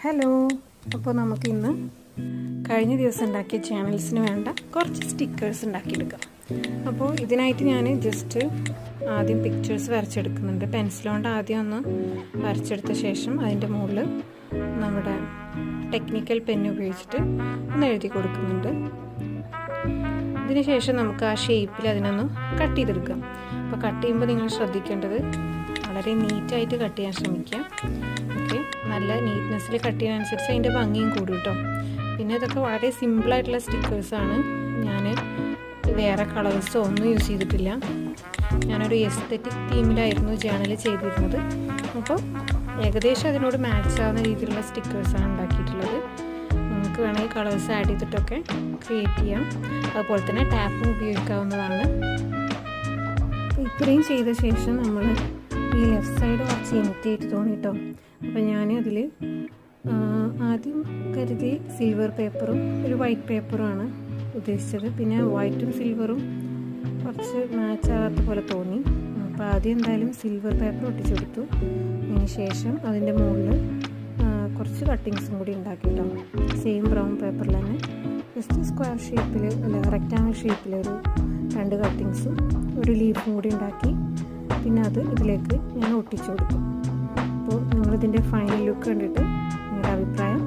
Hello, അപ്പോൾ നമുക്കിന്ന് കഴിഞ്ഞ ദിവസം ഉണ്ടാക്കിയ ചാനൽസിന് വേണ്ട കുറച്ച് സ്റ്റിക്കേഴ്സ് ഉണ്ടാക്കിയെടുക്കാം. അപ്പോൾ ഇതിനായിട്ട് ഞാൻ ജസ്റ്റ് ആദ്യം പിക്ചേഴ്സ് വരച്ചെടുക്കുന്നുണ്ട്. പെൻസിലുകൊണ്ട് ആദ്യം ഒന്ന് വരച്ചെടുത്ത ശേഷം അതിൻ്റെ മുകളിൽ നമ്മുടെ ടെക്നിക്കൽ പെന്ന് ഉപയോഗിച്ചിട്ട് ഒന്ന് എഴുതി കൊടുക്കുന്നുണ്ട്. ഇതിന് ശേഷം നമുക്ക് ആ ഷേപ്പിൽ അതിനൊന്ന് കട്ട് ചെയ്തെടുക്കാം. അപ്പോൾ കട്ട് ചെയ്യുമ്പോൾ നിങ്ങൾ ശ്രദ്ധിക്കേണ്ടത് വളരെ നീറ്റായിട്ട് കട്ട് ചെയ്യാൻ ശ്രമിക്കുക. ഓക്കെ, നല്ല നീറ്റ്നെസ്സിൽ കട്ട് ചെയ്യാനനുസരിച്ച് അതിൻ്റെ ഭംഗിയും കൂടും കേട്ടോ. പിന്നെ ഇതൊക്കെ വളരെ സിമ്പിളായിട്ടുള്ള സ്റ്റിക്കേഴ്സാണ്. ഞാൻ വേറെ കളേഴ്സോ ഒന്നും യൂസ് ചെയ്തിട്ടില്ല. ഞാനൊരു എസ്തെറ്റിക് തീമിലായിരുന്നു ജേണൽ ചെയ്തിരുന്നത്. അപ്പോൾ ഏകദേശം അതിനോട് മാച്ച് ആവുന്ന രീതിയിലുള്ള സ്റ്റിക്കേഴ്സാണ് ഉണ്ടാക്കിയിട്ടുള്ളത്. നിങ്ങൾക്ക് വേണമെങ്കിൽ കളേഴ്സ് ആഡ് ചെയ്തിട്ടൊക്കെ ക്രിയേറ്റ് ചെയ്യാം. അതുപോലെ തന്നെ ടാപ്പും ഉപയോഗിക്കാവുന്നതാണ്. ഇത്രയും ചെയ്ത ശേഷം നമ്മൾ ഈ ലെഫ്റ്റ് സൈഡ് കുറച്ച് എംപ്റ്റിയായിട്ട് തോന്നിട്ടോ. അപ്പോൾ ഞാൻ അതിൽ ആദ്യം കരുതി സിൽവർ പേപ്പറും ഒരു വൈറ്റ് പേപ്പറുമാണ് ഉദ്ദേശിച്ചത്. പിന്നെ വൈറ്റും സിൽവറും കുറച്ച് മാച്ച് ആകാത്ത പോലെ തോന്നി. അപ്പോൾ ആദ്യം എന്തായാലും സിൽവർ പേപ്പർ ഒട്ടിച്ചു കൊടുത്തു. അതിന് ശേഷം അതിൻ്റെ മുകളിൽ കുറച്ച് കട്ടിങ്സും കൂടി ഉണ്ടാക്കിട്ടോ. സെയിം ബ്രൗൺ പേപ്പറിൽ തന്നെ ജസ്റ്റ് സ്ക്വയർ ഷേപ്പിൽ അല്ല റെക്റ്റാങ്കിൾ ഷേപ്പിൽ ഒരു 2 കട്ടിങ്സും ഒരു ലീഫും കൂടി ഉണ്ടാക്കി പിന്നെ അത് ഇതിലേക്ക് ഞാൻ ഒട്ടിച്ചു കൊടുക്കും. അപ്പോൾ നിങ്ങളിതിൻ്റെ ഫൈനൽ ലുക്ക് കണ്ടിട്ട് നിങ്ങളുടെ അഭിപ്രായം